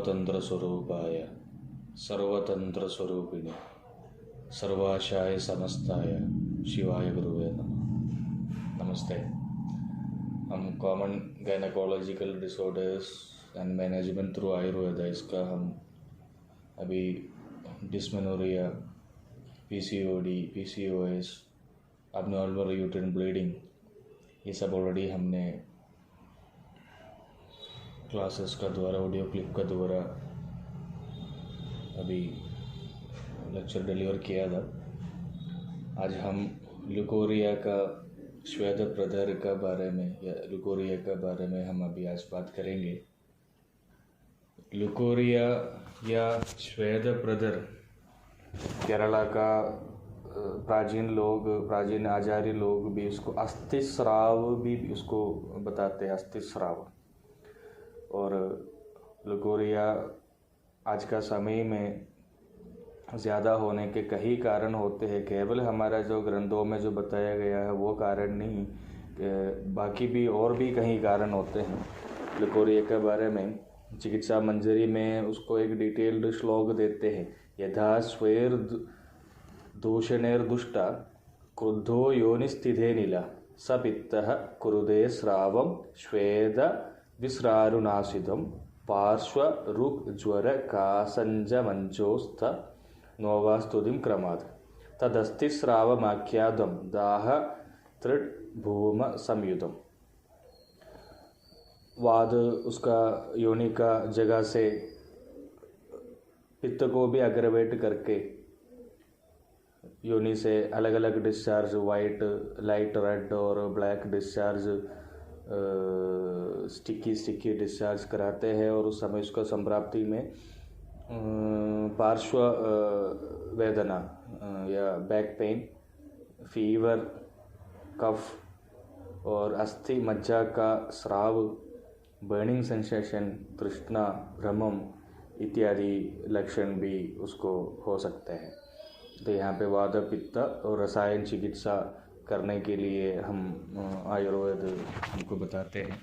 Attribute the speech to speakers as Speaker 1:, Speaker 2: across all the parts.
Speaker 1: स्वातंत्र स्वरूपाय सर्वतंत्र स्वरूपिणे सर्वाशाय समस्ताय शिवाय गुरुवे नमः। नमस्ते। हम common gynaecological disorders and management through Ayurveda, इसका हम अभी dysmenorrhoea, PCOD, PCOS, abnormal uterine bleeding, ये सब ऑलरेडी हमने क्लासेस का द्वारा, ऑडियो क्लिप का द्वारा अभी लेक्चर डिलीवर किया था। आज हम ल्यूकोरिया का, श्वेत प्रदर का बारे में या ल्यूकोरिया का बारे में हम अभी आज बात करेंगे। ल्यूकोरिया या श्वेत प्रदर केरला का प्राचीन आचार्य लोग भी उसको अस्थिस्राव भी उसको बताते हैं, अस्थिस्राव। और ल्यूकोरिया आज का समय में ज़्यादा होने के कई कारण होते हैं। केवल हमारा जो ग्रंथों में जो बताया गया है वो कारण नहीं, बाकी भी और भी कई कारण होते हैं ल्यूकोरिया के बारे में। चिकित्सा मंजरी में उसको एक डिटेल्ड श्लोक देते हैं। यथा स्वेर दूषणेर्दुष्टा क्रुद्धो योनिस्थिते नीला स पित्तः कुरुदे स्रावं श्वेद विस्रारुनासितं पार्श्वरुज्वर कासञ्जमञ्चोस्थ नोवास्तुतिं क्रमात् तदस्तिस्रावमाख्यातं दाह तृड भूम संयुतम। वाद उसका योनि का जगह से पित्त को भी अग्रवेट करके योनि से अलग अलग डिस्चार्ज, वाइट, लाइट रेड और ब्लैक डिस्चार्ज, स्टिकी डिस्चार्ज कराते हैं। और उस समय उसका संप्राप्ति में पार्श्व वेदना या बैक पेन, फीवर, कफ और अस्थि मज्जा का स्राव, बर्निंग सेंसेशन, तृष्णा, भ्रमम इत्यादि लक्षण भी उसको हो सकते हैं। तो यहाँ पे वात, पित्त और रसायन चिकित्सा करने के लिए हम आयुर्वेद हमको बताते हैं।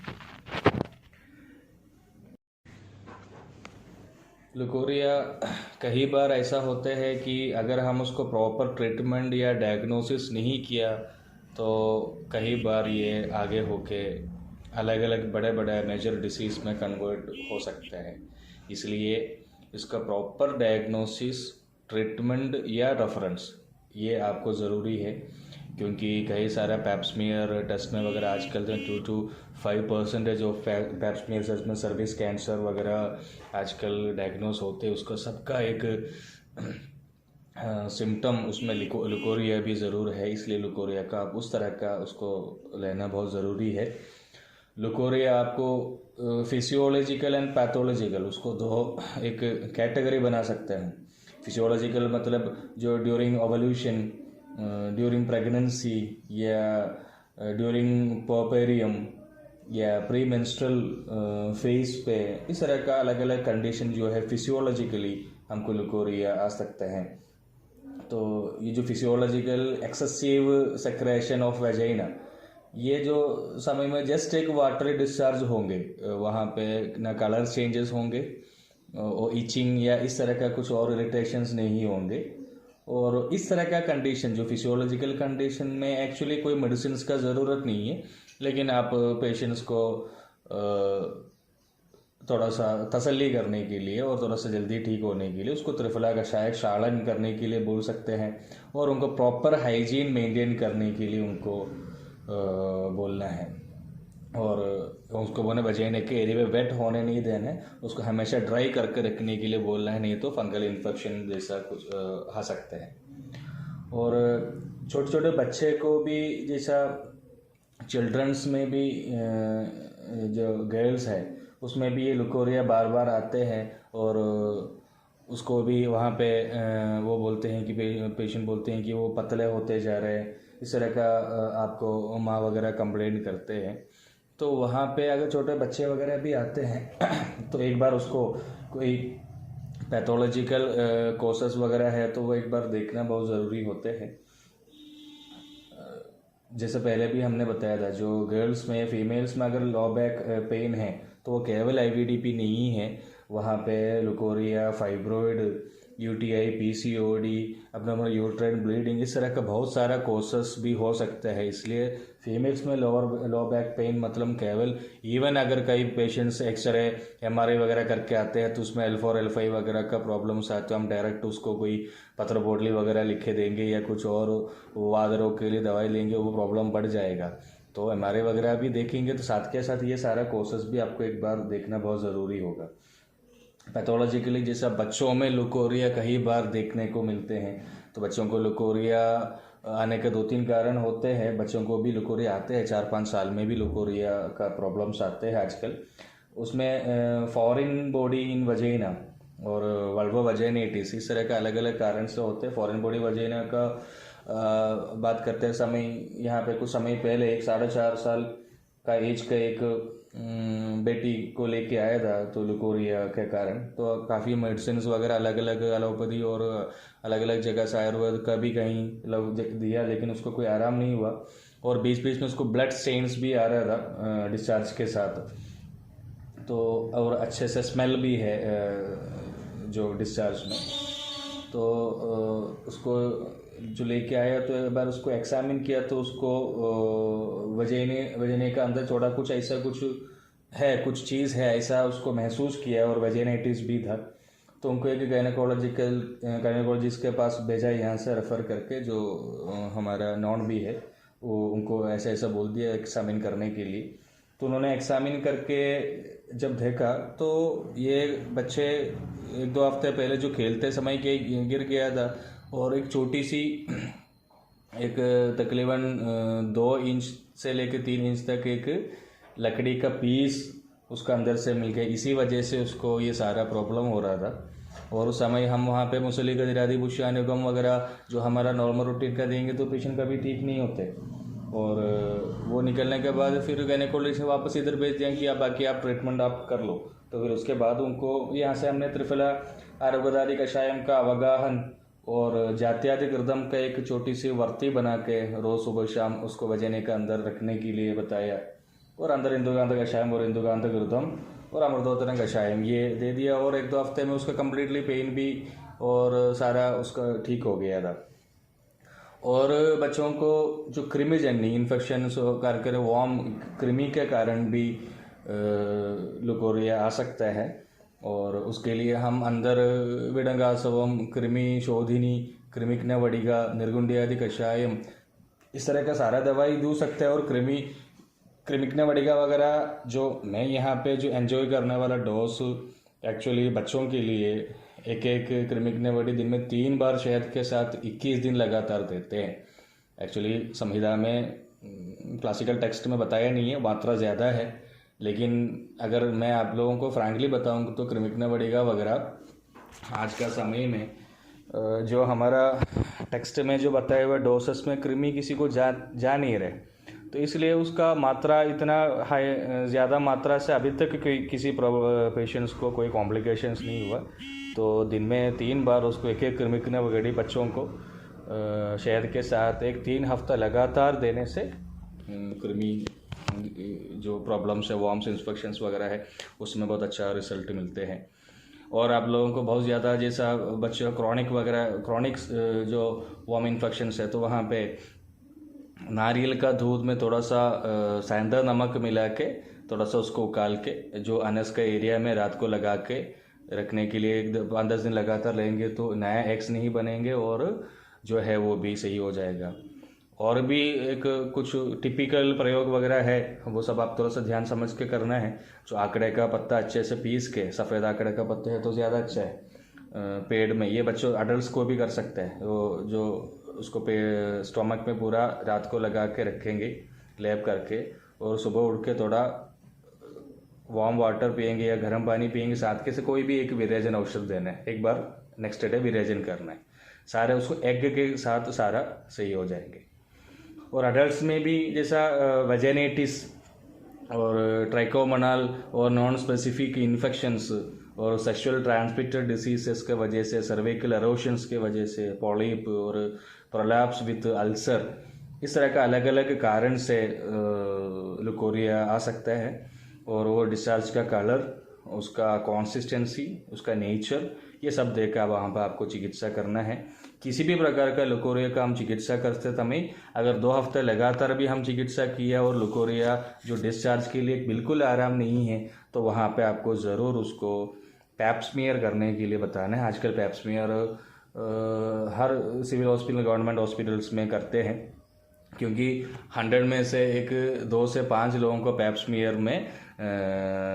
Speaker 1: ल्यूकोरिया कई बार ऐसा होता है कि अगर हम उसको प्रॉपर ट्रीटमेंट या डायग्नोसिस नहीं किया तो कई बार ये आगे होके अलग अलग बड़े बड़े मेजर डिसीज़ में कन्वर्ट हो सकते हैं। इसलिए इसका प्रॉपर डायग्नोसिस, ट्रीटमेंट या रेफरेंस ये आपको ज़रूरी है, क्योंकि कई सारा पैप्समियर टेस्ट में वगैरह आजकल 2 to 5% ऑफ पैप्समियर में सर्विस कैंसर वगैरह आजकल डायग्नोस होते हैं। उसका सबका एक सिम्टम उसमें ल्यूकोरिया भी ज़रूर है। इसलिए ल्यूकोरिया का आप उस तरह का उसको लेना बहुत ज़रूरी है। ल्यूकोरिया आपको फिजियोलॉजिकल एंड पैथोलॉजिकल, उसको दो एक कैटेगरी बना सकते हैं। फिजियोलॉजिकल मतलब जो ड्यूरिंग ओवल्यूशन, ड्यूरिंग प्रेगनेंसी या ड्यूरिंग पोर्पेरियम या प्री मेंस्ट्रुअल फेज पे, इस तरह का अलग अलग कंडीशन जो है फिजियोलॉजिकली हमको ल्यूकोरिया आ सकते हैं। तो ये जो physiological excessive secretion of vagina, ये जो समय में जस्ट एक वाटरी डिस्चार्ज होंगे, वहाँ पे ना कलर चेंजेस होंगे और इचिंग या इस तरह का कुछ और इरिटेशंस नहीं होंगे। और इस तरह का कंडीशन जो फिजियोलॉजिकल कंडीशन में एक्चुअली कोई मेडिसिन का ज़रूरत नहीं है, लेकिन आप पेशेंट्स को थोड़ा सा तसल्ली करने के लिए और थोड़ा सा जल्दी ठीक होने के लिए उसको त्रिफला का शायद क्षालन करने के लिए बोल सकते हैं, और उनको प्रॉपर हाइजीन मेंटेन करने के लिए उनको बोलना है। और उसको बोने वजाइना के एरिया में वेट होने नहीं देना है, उसको हमेशा ड्राई करके रखने के लिए बोलना है, नहीं तो फंगल इन्फेक्शन जैसा कुछ आ सकते हैं। और छोटे छोटे बच्चे को भी, जैसा चिल्ड्रंस में भी जो गर्ल्स है उसमें भी ये ल्यूकोरिया बार बार आते हैं। और उसको भी वहाँ पे वो बोलते हैं कि पेशेंट बोलते हैं कि वो पतले होते जा रहे हैं, इस तरह का आपको माँ वगैरह कंप्लेंट करते हैं। तो वहाँ पे अगर छोटे बच्चे वगैरह भी आते हैं तो एक बार उसको कोई पैथोलॉजिकल कोसेस वगैरह है तो वो एक बार देखना बहुत ज़रूरी होते हैं। जैसे पहले भी हमने बताया था, जो गर्ल्स में, फीमेल्स में अगर लो बैक पेन है तो वो केवल आईवीडीपी नहीं है, वहाँ पे लुकोरिया, फाइब्रॉइड, यूटीआई, पीसीओडी, अपना यूट्राइन ब्लीडिंग, इस तरह का बहुत सारा कोसेस भी हो सकता है। इसलिए फीमेल्स में लो बैक पेन मतलब केवल इवन अगर कई पेशेंट्स एक्सरे एमआरआई वगैरह करके आते हैं तो उसमें L4 L5 वगैरह का प्रॉब्लम्स आते हैं, हम डायरेक्ट उसको कोई पत्र बोतली वगैरह लिखे देंगे या कुछ और वाद रोग के लिए दवाई लेंगे, वो प्रॉब्लम बढ़ जाएगा। तो एमआरआई वगैरह भी देखेंगे तो साथ के साथ ये सारा कोर्सेस भी आपको एक बार देखना बहुत ज़रूरी होगा। पैथोलॉजिकली जैसा बच्चों में लुकोरिया कई बार देखने को मिलते हैं, तो बच्चों को लुकोरिया आने के 2-3 कारण होते हैं। बच्चों को भी लुकोरिया आते हैं, 4-5 साल में भी लुकोरिया का प्रॉब्लम्स आते हैं आजकल। उसमें फॉरेन बॉडी इन वजेना और वल्वा वजेनाइटिस, इस तरह का अलग अलग कारण से होते हैं। फॉरेन बॉडी वजेना का बात करते समय यहाँ पे कुछ समय पहले एक 4.5 साल का एज का एक बेटी को लेके आया था तो लुकोरिया के कारण, तो काफ़ी मेडिसिन वगैरह अलग अलग एलोपैथी और अलग अलग जगह से आयुर्वेद का भी कहीं दिया, लेकिन उसको कोई आराम नहीं हुआ और बीच बीच में उसको ब्लड स्टेन्स भी आ रहा था डिस्चार्ज के साथ। तो और अच्छे से स्मेल भी है जो डिस्चार्ज में, तो उसको जो लेके आया तो एक बार उसको एग्जामिन किया तो उसको वजेने का अंदर थोड़ा कुछ ऐसा कुछ है, कुछ चीज़ है ऐसा उसको महसूस किया और वजेनाइटिस भी था। तो उनको एक गायनेकोलॉजिस्ट के पास भेजा, यहाँ से रेफ़र करके, जो हमारा नॉन भी है वो उनको ऐसा ऐसा बोल दिया एग्जामिन करने के लिए। तो उन्होंने एग्जामिन करके जब देखा तो ये बच्चे 1-2 हफ्ते पहले जो खेलते समय के गिर गया था और एक छोटी सी एक तकरीबन 2 इंच से लेकर 3 इंच तक एक लकड़ी का पीस उसका अंदर से मिल गया। इसी वजह से उसको ये सारा प्रॉब्लम हो रहा था। और उस समय हम वहाँ पे मुसली गदिरादी बुशियानुगम वगैरह जो हमारा नॉर्मल रूटीन का देंगे तो पेशेंट कभी ठीक नहीं होते, और वो निकलने के बाद फिर गायनेकोलॉजिस्ट से वापस इधर भेज दिया कि आप बाकी आप ट्रीटमेंट आप कर लो। तो फिर उसके बाद उनको यहाँ से हमने त्रिफला आरोग्यदारी कषायम का अवगाहन और जात्यादि गर्दम का एक छोटी सी वर्ती बना के रोज़ सुबह शाम उसको वजेने का अंदर रखने के लिए बताया, और अंदर इंदुगांध कषायम और इंदुगांध गर्दम और अमृतोत्तरम कषायम ये दे दिया, और 1-2 हफ्ते में उसका कम्प्लीटली पेन भी और सारा उसका ठीक हो गया था। और बच्चों को जो कृमिजन्य इन्फेक्शन करके वॉर्म कृमि के कारण भी लुकोरिया आ सकता है, और उसके लिए हम अंदर विडंगासवम, कृमि शोधिनी, कृमिक्न वडिगा, निर्गुंडियादि कषायम, इस तरह का सारा दवाई दे सकते हैं। और कृमिक्न वडिगा वगैरह जो मैं यहाँ पे जो एंजॉय करने वाला डोज एक्चुअली बच्चों के लिए एक कृमिक्न वडी दिन में 3 बार शहद के साथ 21 दिन लगातार देते हैं। एक्चुअली संहिता में क्लासिकल टेक्स्ट में बताया नहीं है, मात्रा ज़्यादा है, लेकिन अगर मैं आप लोगों को फ्रैंकली बताऊँ तो कृमिक्न वडिगा वगैरह आज का समय में जो हमारा टेक्स्ट में जो बताया हुआ डोसेस में कृमि किसी को जा नहीं रहे, तो इसलिए उसका मात्रा इतना हाई ज़्यादा मात्रा से अभी तक किसी पेशेंट्स को कोई कॉम्प्लिकेशंस नहीं हुआ। तो दिन में 3 बार उसको एक कृमिक्न वगैरह बच्चों को शहद के साथ 3 हफ्ता लगातार देने से कृमि जो प्रॉब्लम्स है, वॉर्म्स, इन्फेक्शंस वगैरह है, उसमें बहुत अच्छा रिजल्ट मिलते हैं। और आप लोगों को बहुत ज़्यादा जैसा बच्चों क्रॉनिक जो वॉर्म इन्फेक्शंस है, तो वहाँ पे नारियल का दूध में थोड़ा सा सेंधा नमक मिला के थोड़ा सा उसको उकाल के जो अनस का एरिया में रात को लगा के रखने के लिए 5-10 दिन लगातार लेंगे तो नया एक्स नहीं बनेंगे और जो है वो भी सही हो जाएगा। और भी एक कुछ टिपिकल प्रयोग वगैरह है, वो सब आप थोड़ा सा ध्यान समझ के करना है। जो आंकड़े का पत्ता अच्छे से पीस के, सफ़ेद आंकड़े का पत्ता है तो ज़्यादा अच्छा है पेट में, ये बच्चों अडल्ट को भी कर सकते हैं। वो जो उसको स्टोमक में पूरा रात को लगा के रखेंगे लैप करके, और सुबह उठ के थोड़ा वार्म वाटर पिएंगे या गर्म पानी पिएंगे, साथ के से कोई भी एक विरेजन औषध देना है, एक बार नेक्स्ट डे विरेजन करना है, सारे उसको एग के साथ सारा सही हो जाएंगे। और अडल्ट्स में भी जैसा वजेनाइटिस और ट्राइकोमोनाल और नॉन स्पेसिफिक इन्फेक्शंस और सेक्सुअल ट्रांसमिटेड डिसीजेस के वजह से, सर्विकल एरोशंस के वजह से, पॉलिप और प्रोलैप्स विथ अल्सर, इस तरह का अलग अलग कारण से लुकोरिया आ सकता है। और वो डिस्चार्ज का कलर उसका कंसिस्टेंसी, उसका नेचर, ये सब देखकर वहाँ पर आपको चिकित्सा करना है। किसी भी प्रकार का लुकोरिया का हम चिकित्सा करते समय अगर 2 हफ्ते लगातार भी हम चिकित्सा किया और लुकोरिया जो डिस्चार्ज के लिए बिल्कुल आराम नहीं है, तो वहाँ पे आपको ज़रूर उसको पैप स्मीयर करने के लिए बताना है। आजकल पैप स्मीयर हर सिविल हॉस्पिटल, गवर्नमेंट हॉस्पिटल्स में करते हैं, क्योंकि 100 में से 2 से 5 लोगों को पैप स्मीयर में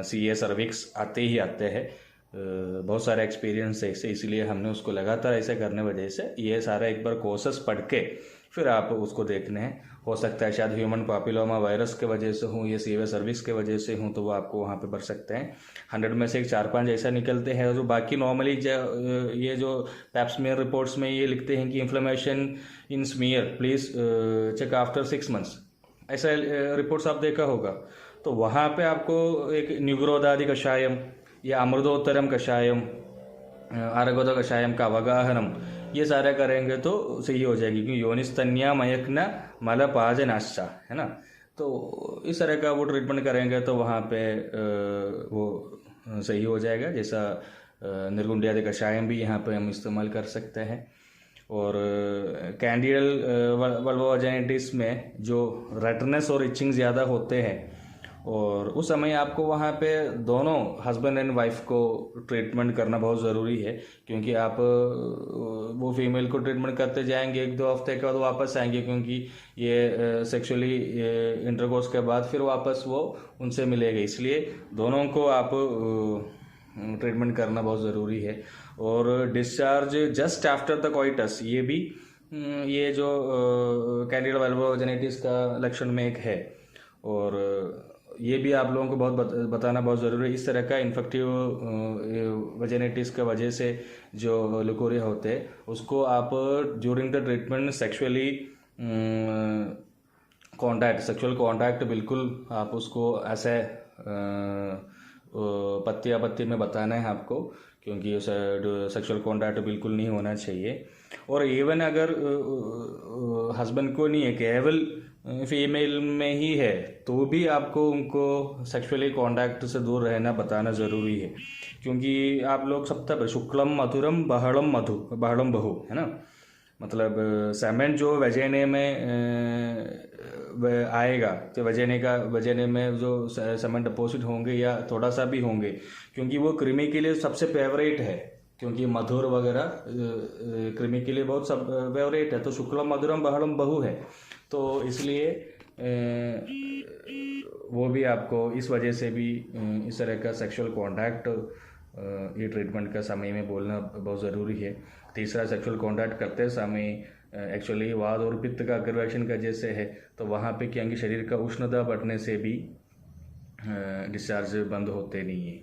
Speaker 1: CA सर्विक्स आते ही आते हैं। बहुत सारे एक्सपीरियंस है इससे, इसलिए हमने उसको लगातार ऐसे करने वजह से ये सारा एक बार कोर्सेस पढ़ के फिर आप उसको देखने हैं। हो सकता है शायद ह्यूमन पापिलोमा वायरस के वजह से हूँ, ये CA सर्विक्स के वजह से हूँ, तो वो आपको वहाँ पे पढ़ सकते हैं। 100 में से 4-5 ऐसा निकलते हैं। जो बाकी नॉर्मली ये जो पैप स्मीयर रिपोर्ट्स में ये लिखते हैं कि inflammation in smear please check after 6 months, ऐसा रिपोर्ट्स आप देखा होगा। तो वहाँ पे आपको एक न्यूग्रोदादि कषायम या अमृतोत्तरम कषायम, आरगोद कषायम का अवगाहनम, ये सारा करेंगे तो सही हो जाएगी, क्योंकि योनिस्तन्या मयकना मलपाजनाश्चा है ना। तो इस तरह का वो ट्रीटमेंट करेंगे तो वहाँ पे वो सही हो जाएगा। जैसा निर्गुंडियादि कषायम भी यहाँ पे हम इस्तेमाल कर सकते हैं। और कैंडिडल वल्वोवाजाइटिस में जो रेडनेस और इचिंग ज़्यादा होते हैं, और उस समय आपको वहाँ पे दोनों हस्बैंड एंड वाइफ को ट्रीटमेंट करना बहुत ज़रूरी है, क्योंकि आप वो फीमेल को ट्रीटमेंट करते जाएंगे 1-2 हफ्ते के बाद वापस आएंगे, क्योंकि ये सेक्सुअली इंटरकोर्स के बाद फिर वापस वो उनसे मिलेगा, इसलिए दोनों को आप ट्रीटमेंट करना बहुत ज़रूरी है। और discharge just after the coitus, ये भी ये जो कैंडिडा वल्वोजेनेटिस का लक्षण में एक है, और ये भी आप लोगों को बहुत बताना बहुत ज़रूरी है। इस तरह का इन्फेक्टिव वजेनेटिस का वजह से जो लुकोरिया होते हैं, उसको आप during the treatment sexual contact बिल्कुल आप उसको ऐसे पत्ती में बताना है आपको, क्योंकि सेक्सुअल कॉन्टैक्ट बिल्कुल नहीं होना चाहिए। और इवन अगर हस्बैंड को नहीं है, केवल फीमेल में ही है, तो भी आपको उनको सेक्सुअली कॉन्टैक्ट से दूर रहना बताना ज़रूरी है, क्योंकि आप लोग सब तब शुक्लम मधुरम बहड़म बहु है ना। मतलब सेमेंट जो वजेने में आएगा, तो वजेने में जो सेमेंट डिपॉजिट होंगे या थोड़ा सा भी होंगे, क्योंकि वो कृमि के लिए सबसे फेवरेट है, क्योंकि मधुर वगैरह कृमि के लिए बहुत सब फेवरेट है। तो शुक्लम मधुरम बहड़म बहु है, तो इसलिए वो भी आपको इस वजह से भी इस तरह का सेक्सुअल कॉन्टैक्ट ये ट्रीटमेंट का समय में बोलना बहुत ज़रूरी है। तीसरा, सेक्सुअल कॉन्टैक्ट करते समय एक्चुअली वात और पित्त का अग्रवेशन का जैसे है, तो वहाँ पे क्या कि शरीर का उष्णता बढ़ने से भी डिस्चार्ज बंद होते नहीं है।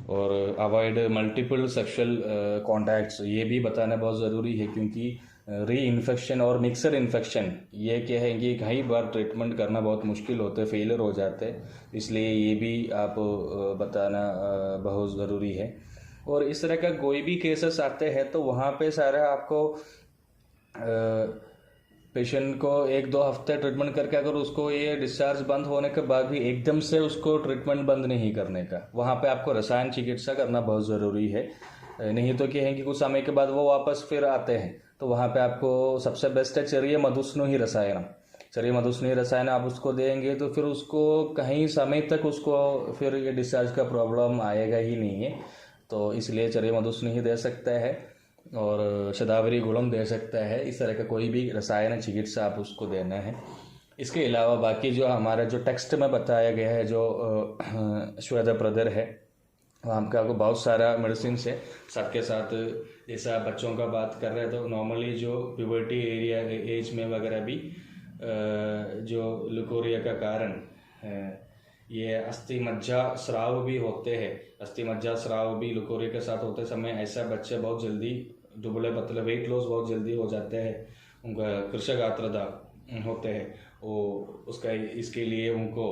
Speaker 1: और अवॉइड मल्टीपल सेक्सुअल कॉन्टैक्ट्स, ये भी बताना बहुत ज़रूरी है, क्योंकि री इन्फेक्शन और मिक्सर इन्फेक्शन ये क्या है कि कई बार ट्रीटमेंट करना बहुत मुश्किल होते, फेलियर हो जाते, इसलिए ये भी आप बताना बहुत ज़रूरी है। और इस तरह का कोई भी केसेस आते हैं तो वहाँ पे सारा आपको पेशेंट को 1-2 हफ्ते ट्रीटमेंट करके अगर उसको ये डिस्चार्ज बंद होने के बाद भी एकदम से उसको ट्रीटमेंट बंद नहीं करने का, वहाँ पे आपको रसायन चिकित्सा करना बहुत ज़रूरी है। नहीं तो क्या है कि कुछ समय के बाद वो वापस फिर आते हैं, तो वहाँ पे आपको सबसे बेस्ट है चर्य मधुस्नु ही रसायन आप उसको देंगे, तो फिर उसको कहीं समय तक उसको फिर ये डिस्चार्ज का प्रॉब्लम आएगा ही नहीं है। तो इसलिए चर्य मधुस्नु ही दे सकता है, और शतावरी गुणम दे सकता है। इस तरह का कोई भी रसायन चिकित्सा आप उसको देना है। इसके अलावा बाकी जो हमारा जो टेक्स्ट में बताया गया है, जो श्वेत प्रदर है, वहाँ पे आपको बहुत सारा मेडिसिन है। सबके साथ जैसा बच्चों का बात कर रहे हैं, तो नॉर्मली जो प्यूबर्टी एरिया एज में वगैरह भी जो लुकोरिया का कारण ये अस्थि मज्जा स्राव भी होते हैं। अस्थि मज्जा स्राव भी लुकोरिया के साथ होते समय ऐसा बच्चे बहुत जल्दी दुबले पतले वेट लॉस बहुत जल्दी हो जाते हैं, उनका कृशक आर्द्रता होते हैं। वो उसका इसके लिए उनको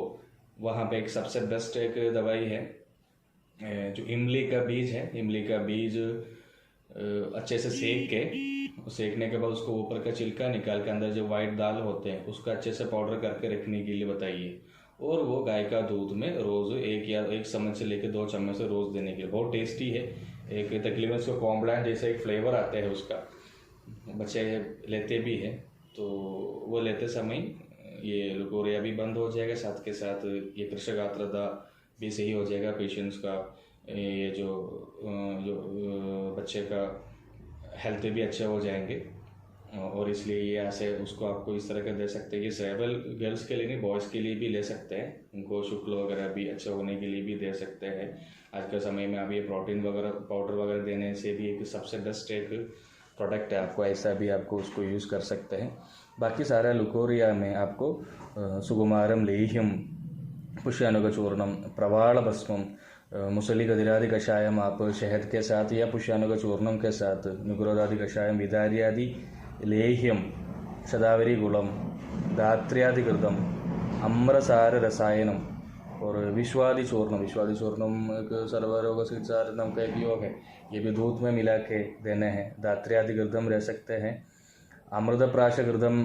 Speaker 1: वहाँ पे एक सबसे बेस्ट एक दवाई है जो इमली का बीज है। इमली का बीज अच्छे से सेकने के बाद उसको ऊपर का छिलका निकाल के अंदर जो वाइट दाल होते हैं उसका अच्छे से पाउडर करके रखने के लिए बताइए। और वो गाय का दूध में रोज़ 1 चम्मच से लेकर 2 चम्मच से रोज़ देने के लिए बहुत टेस्टी है। एक तकरीबन उसको कॉम्प्लान जैसा एक फ्लेवर आता है उसका, बच्चे लेते भी हैं। तो वो लेते समय ये लुकोरिया भी बंद हो जाएगा, साथ के साथ ये कृषक आर्द्रता भी सही हो जाएगा पेशेंट्स का। ये जो बच्चे का हेल्थ भी अच्छे हो जाएंगे। और इसलिए ये ऐसे उसको आपको इस तरह का दे सकते हैं। ये सेवल गर्ल्स के लिए नहीं, बॉयज़ के लिए भी ले सकते हैं। उनको शुक्ल वगैरह भी अच्छे होने के लिए भी दे सकते हैं। आज के समय में आप ये प्रोटीन वगैरह पाउडर वगैरह देने से भी एक सबसे बेस्ट एक प्रोडक्ट है, आपको ऐसा भी आपको उसको यूज़ कर सकते हैं। बाकी सारा लुकोरिया में आपको सुकुमारम लेह्यम, पुष्यानुगचूर्णम, प्रवाल भस्मम, मुसली गदिरादि कषायम आप शहद के साथ या पुष्यानुग चूर्णम के साथ नुग्रोदादि कषायम, विदार्यादि लेह्यम, शदावरी गुलम, धात्र्यादिकृतम, अम्रसार रसायनम और विश्वादि चूर्णम एक सर्वरोग चिकित्सार्थम का एक योग है। ये भी दूध में मिला के देने हैं। धात्र्यादिकृतम रह सकते हैं, अमृतप्राश घृतम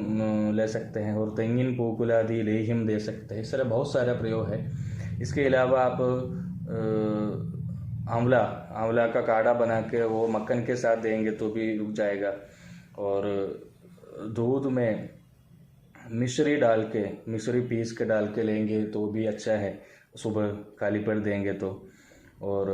Speaker 1: ले सकते हैं और तेंगिन पूकुलादि लेह्यम दे सकते हैं। इस तरह बहुत सारा प्रयोग है। इसके अलावा आप आंवला का काढ़ा बना के वो मक्खन के साथ देंगे तो भी रुक जाएगा। और दूध में मिश्री पीस के डाल के लेंगे तो भी अच्छा है, सुबह खाली पेट देंगे तो। और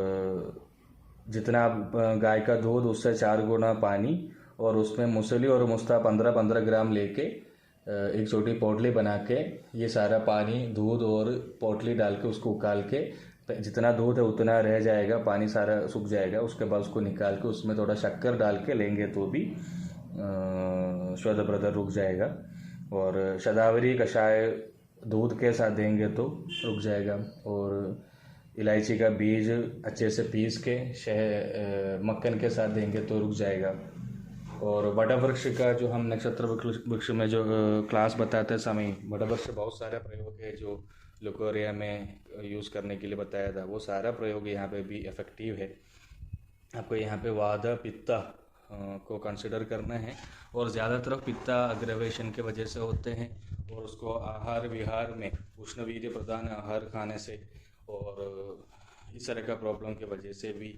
Speaker 1: जितना आप गाय का दूध उससे 4 गुना पानी और उसमें मूसली और मुस्ता 15-15 ग्राम लेके एक छोटी पोटली बना के ये सारा पानी दूध और पोटली डाल के उसको उकाल के जितना दूध है उतना रह जाएगा, पानी सारा सूख जाएगा। उसके बाद उसको निकाल के उसमें थोड़ा शक्कर डाल के लेंगे तो भी श्वेतप्रदर रुक जाएगा। और शदावरी कषाय दूध के साथ देंगे तो रुक जाएगा। और इलायची का बीज अच्छे से पीस के मक्खन के साथ देंगे तो रुक जाएगा। और बड़ा वृक्ष का जो हम नक्षत्र वृक्ष में जो क्लास बताते समय, बड़ा वृक्ष बहुत सारा प्रयोग है जो लुकोरिया में यूज़ करने के लिए बताया था, वो सारा प्रयोग यहाँ पे भी इफ़ेक्टिव है। आपको यहाँ पे वात पित्ता को कंसिडर करना है। और ज़्यादातर पित्ता अग्रवेशन के वजह से होते हैं और उसको आहार विहार में उष्णवीर्य प्रदान आहार खाने से और इस तरह का प्रॉब्लम की वजह से भी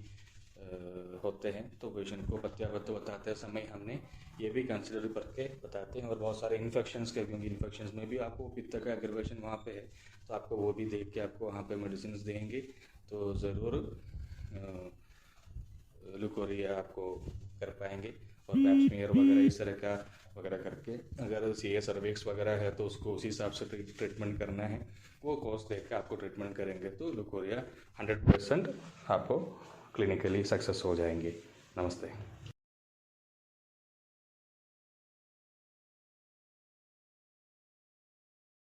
Speaker 1: होते हैं। तो पेशेंट को प्रत्यावर्त बताते समय हमने ये भी कंसिडर करके बताते हैं। और बहुत सारे इन्फेक्शंस के, क्योंकि इन्फेक्शंस में भी आपको पित्त का एग्रवेशन वहाँ पे है तो आपको वो भी देख के आपको वहाँ पे मेडिसिन देंगे तो ज़रूर लुकोरिया आपको कर पाएंगे। और पैप्समियर वगैरह इस तरह का वगैरह करके अगर सीए सर्विक्स वगैरह है तो उसको उसी हिसाब से ट्रीटमेंट करना है। वो कोर्स देख के आपको ट्रीटमेंट करेंगे तो लुकोरिया 100% आपको क्लिनिकली सक्सेस हो जाएंगे। नमस्ते।